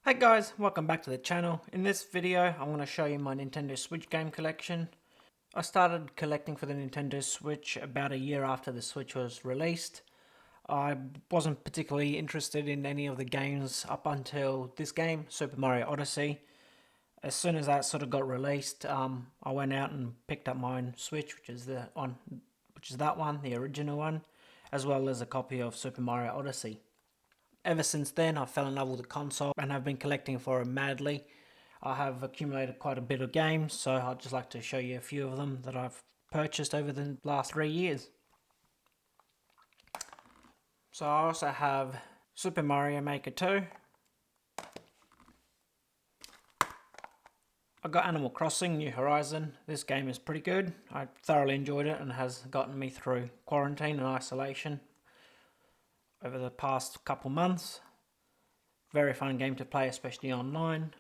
Hey guys, welcome back to the channel. In this video, I'm going to show you my Nintendo Switch game collection. I started collecting for the Nintendo Switch about a year after the Switch was released. I wasn't particularly interested in any of the games up until this game, Super Mario Odyssey. As soon as that sort of got released, I went out and picked up my own Switch, which is that one, the original one, as well as a copy of Super Mario Odyssey. Ever since then, I fell in love with the console and have been collecting for it madly. I have accumulated quite a bit of games, so I'd just like to show you a few of them that I've purchased over the last 3 years. So I also have Super Mario Maker 2. I got Animal Crossing New Horizon. This game is pretty good. I thoroughly enjoyed it and has gotten me through quarantine and isolation over the past couple months. Very fun game to play, especially online.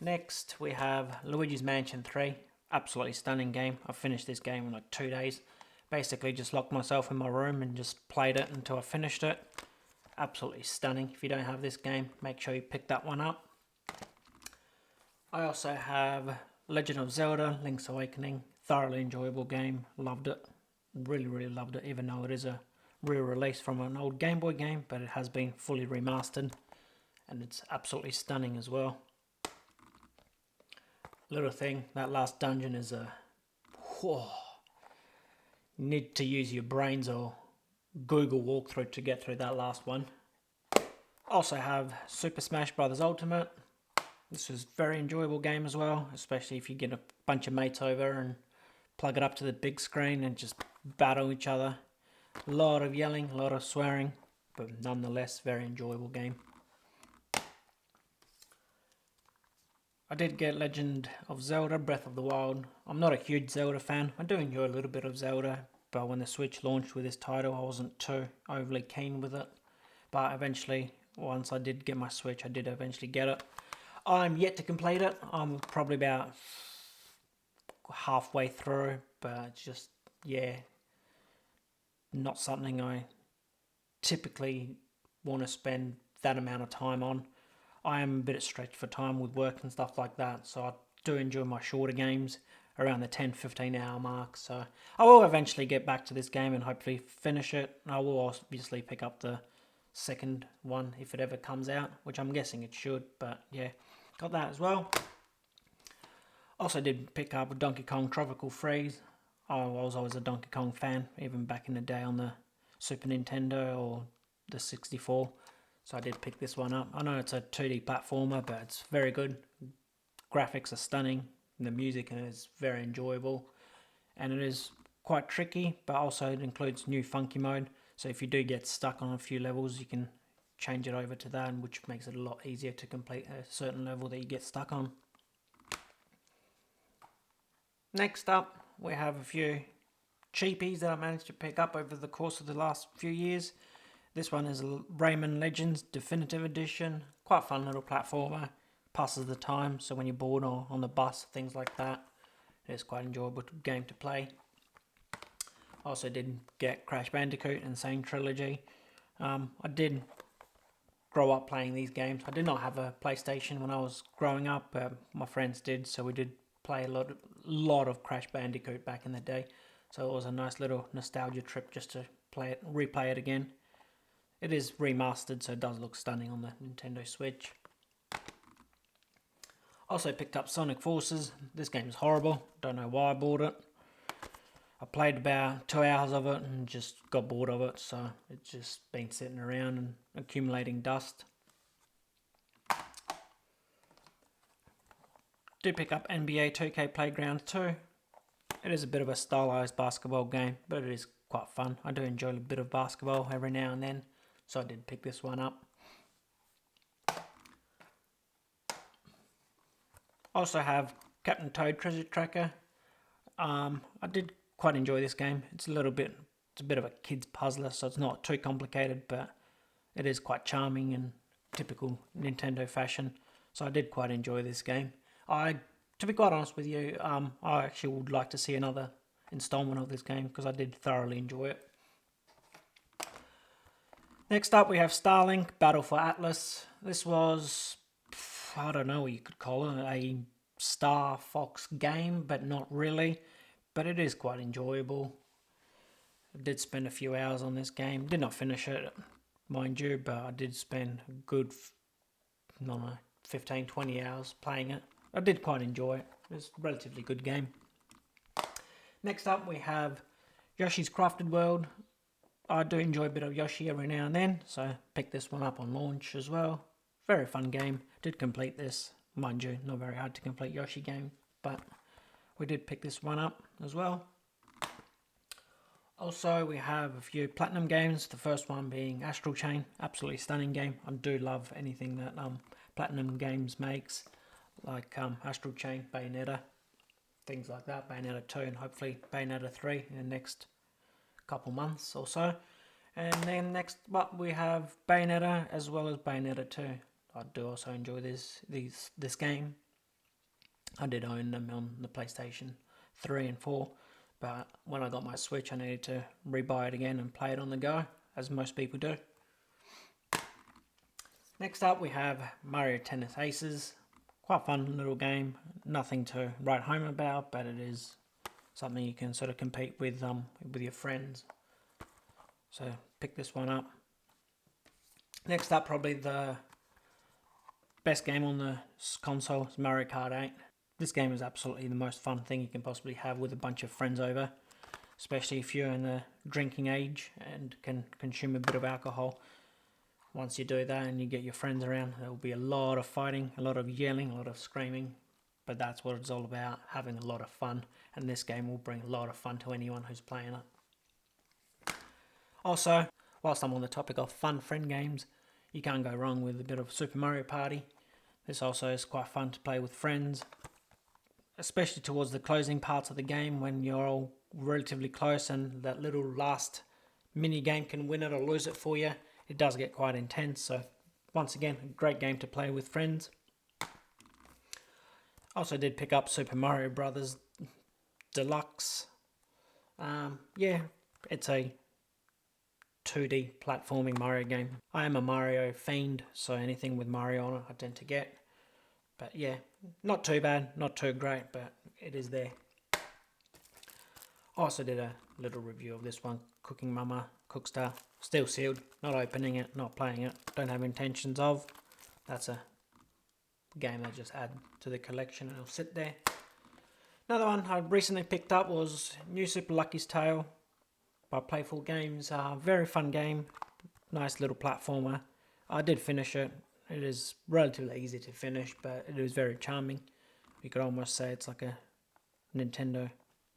Next, we have Luigi's Mansion 3. Absolutely stunning game. I finished this game in like 2 days. Basically just locked myself in my room and just played it until I finished it. Absolutely stunning. If you don't have this game, make sure you pick that one up. I also have Legend of Zelda Link's Awakening. Thoroughly enjoyable game. Loved it. Really loved it, even though it is a re-release from an old Game Boy game, but it has been fully remastered and it's absolutely stunning as well. Little thing, that last dungeon is a whoa, you need to use your brains or Google walkthrough to get through that last one. Also have Super Smash Bros. Ultimate. This is a very enjoyable game as well, especially if you get a bunch of mates over and plug it up to the big screen and just battle each other. A lot of yelling, a lot of swearing, but nonetheless, very enjoyable game. I did get Legend of Zelda Breath of the Wild. I'm not a huge Zelda fan. I do enjoy a little bit of Zelda, but when the Switch launched with this title, I wasn't too overly keen with it. But eventually, once I did get my Switch, I did eventually get it. I'm yet to complete it. I'm probably about halfway through, but it's just, yeah, not something I typically want to spend that amount of time on. I am a bit stretched for time with work and stuff like that, so I do enjoy my shorter games around the 10-15 hour mark. So I will eventually get back to this game and hopefully finish it. I will obviously pick up the second one if it ever comes out, which I'm guessing it should, but yeah, got that as well. Also did pick up Donkey Kong Tropical Freeze. I was always a Donkey Kong fan, even back in the day on the Super Nintendo or the 64. So I did pick this one up. I know it's a 2D platformer, but it's very good. Graphics are stunning. The music is very enjoyable. And it is quite tricky, but also it includes new funky mode. So if you do get stuck on a few levels, you can change it over to that, which makes it a lot easier to complete a certain level that you get stuck on. Next up, we have a few cheapies that I managed to pick up over the course of the last few years. This one is Rayman Legends Definitive Edition. Quite fun little platformer. Passes the time, so when you're bored or on the bus, things like that, it's quite an enjoyable game to play. Also did get Crash Bandicoot Insane Trilogy. I did grow up playing these games. I did not have a PlayStation when I was growing up. My friends did, so we did play a lot of Crash Bandicoot back in the day. So it was a nice little nostalgia trip just to replay it again. It is remastered, so it does look stunning on the Nintendo Switch. Also picked up Sonic Forces. This game is horrible. Don't know why I bought it. I played about 2 hours of it and just got bored of it, so it's just been sitting around and accumulating dust. Did pick up NBA 2K Playground 2. It is a bit of a stylized basketball game, but it is quite fun. I do enjoy a bit of basketball every now and then, so I did pick this one up. Also have Captain Toad Treasure Tracker. I did quite enjoy this game. It's a bit of a kid's puzzler, so it's not too complicated, but it is quite charming in typical Nintendo fashion. So I did quite enjoy this game. To be quite honest with you, I actually would like to see another installment of this game because I did thoroughly enjoy it. Next up we have Starlink Battle for Atlas. This was I don't know what you could call it, a Star Fox game, but not really. But it is quite enjoyable. I did spend a few hours on this game. Did not finish it, mind you, but I did spend a good, I don't know, 15, 20 hours playing it. I did quite enjoy it. It's a relatively good game. Next up we have Yoshi's Crafted World. I do enjoy a bit of Yoshi every now and then, so picked this one up on launch as well. Very fun game. Did complete this, mind you, not very hard to complete Yoshi game, but we did pick this one up as well. Also, we have a few Platinum games. The first one being Astral Chain, absolutely stunning game. I do love anything that Platinum Games makes, like Astral Chain, Bayonetta, things like that. Bayonetta 2 and hopefully Bayonetta 3 in the next couple months or so. And then next up we have Bayonetta as well as Bayonetta 2. I do also enjoy this game. I did own them on the PlayStation 3 and 4, but when I got my Switch I needed to rebuy it again and play it on the go, as most people do. Next up we have Mario Tennis Aces. Quite fun little game, nothing to write home about, but it is something you can sort of compete with your friends. So pick this one up. Next up, probably the best game on the console is Mario Kart 8. This game is absolutely the most fun thing you can possibly have with a bunch of friends over, especially if you're in the drinking age and can consume a bit of alcohol. Once you do that and you get your friends around, there will be a lot of fighting, a lot of yelling, a lot of screaming, but that's what it's all about, having a lot of fun, and this game will bring a lot of fun to anyone who's playing it. Also, whilst I'm on the topic of fun friend games, you can't go wrong with a bit of Super Mario Party. This also is quite fun to play with friends, especially towards the closing parts of the game when you're all relatively close and that little last mini game can win it or lose it for you. It does get quite intense, so once again, a great game to play with friends. Also did pick up Super Mario Brothers Deluxe. Yeah, it's a 2D platforming Mario game. I am a Mario fiend, so anything with Mario on it I tend to get. But yeah, not too bad, not too great, but it is there. I also did a little review of this one, Cooking Mama Cookstar. Still sealed, not opening it, not playing it, don't have intentions of. That's a game I just add to the collection and it'll sit there. Another one I recently picked up was New Super Lucky's Tale by Playful Games. Very fun game, nice little platformer. I did finish it. It is relatively easy to finish, but it is very charming. You could almost say it's like a Nintendo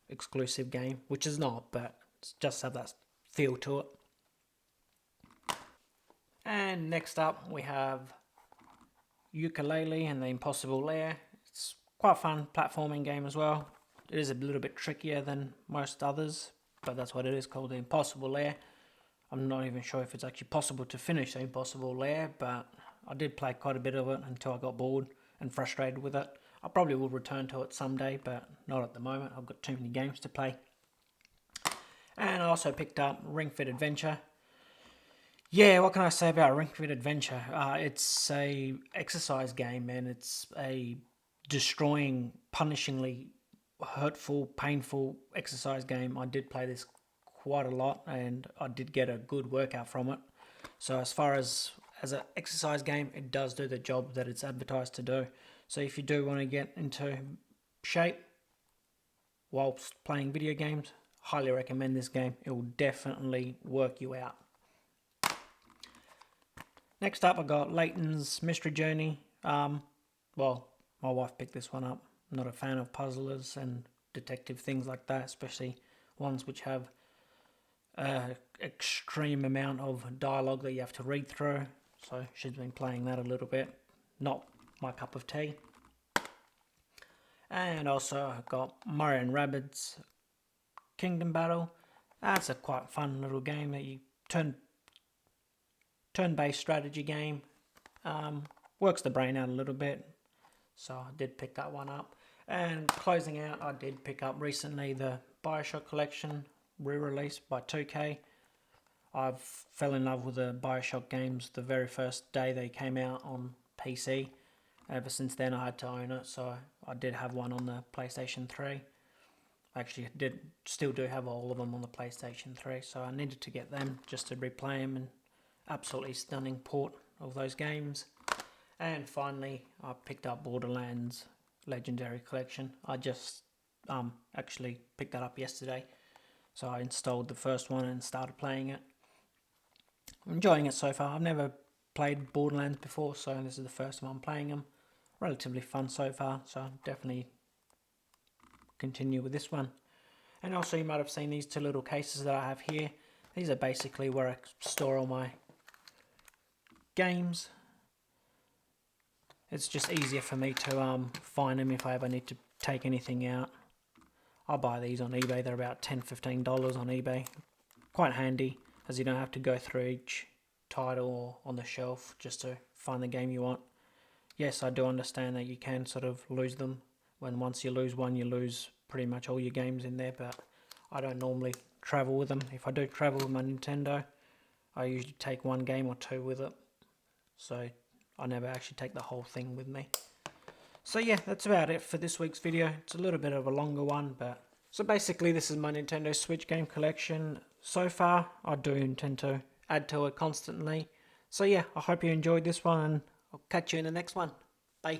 exclusive game, which is not, but it's just have that feel to it. And next up we have Yooka-Laylee and the Impossible Lair. It's quite a fun platforming game as well. It is a little bit trickier than most others, but that's what it is, called the Impossible Lair. I'm not even sure if it's actually possible to finish the Impossible Lair, but I did play quite a bit of it until I got bored and frustrated with it. I probably will return to it someday, but not at the moment. I've got too many games to play. And I also picked up Ring Fit Adventure. Yeah, what can I say about Ring Fit Adventure? It's a exercise game, and it's a destroying, punishingly hurtful, painful exercise game. I did play this quite a lot, and I did get a good workout from it. So as far as an exercise game, it does do the job that it's advertised to do. So if you do want to get into shape whilst playing video games, highly recommend this game. It will definitely work you out. Next up, I got Layton's Mystery Journey. Well, my wife picked this one up. I'm not a fan of puzzlers and detective things like that, especially ones which have an extreme amount of dialogue that you have to read through. So she's been playing that a little bit. Not my cup of tea. And also I got Mario and Rabbids Kingdom Battle. That's a quite fun little game that you turn-based strategy game. Works the brain out a little bit. So I did pick that one up. And closing out, I did pick up recently the Bioshock Collection re-release by 2K. I fell in love with the Bioshock games the very first day they came out on PC. Ever since then, I had to own it, so I did have one on the PlayStation 3. Actually, still do have all of them on the PlayStation 3, so I needed to get them just to replay them, and absolutely stunning port of those games. And finally, I picked up Borderlands Legendary Collection. I just actually picked that up yesterday, so I installed the first one and started playing it. I'm enjoying it so far. I've never played Borderlands before, so this is the first time I'm playing them. Relatively fun so far, so I'll definitely continue with this one. And also, you might have seen these two little cases that I have here. These are basically where I store all my games. It's just easier for me to find them if I ever need to take anything out. I'll buy these on eBay. They're about $10-15 on eBay. Quite handy, as you don't have to go through each title on the shelf just to find the game you want. Yes, I do understand that you can sort of lose them. Once you lose one, you lose pretty much all your games in there, but I don't normally travel with them. If I do travel with my Nintendo, I usually take one game or two with it. So I never actually take the whole thing with me. So yeah, that's about it for this week's video. It's a little bit of a longer one, but... So basically, this is my Nintendo Switch game collection. So far, I do intend to add to it constantly. So yeah, I hope you enjoyed this one, and I'll catch you in the next one. Bye.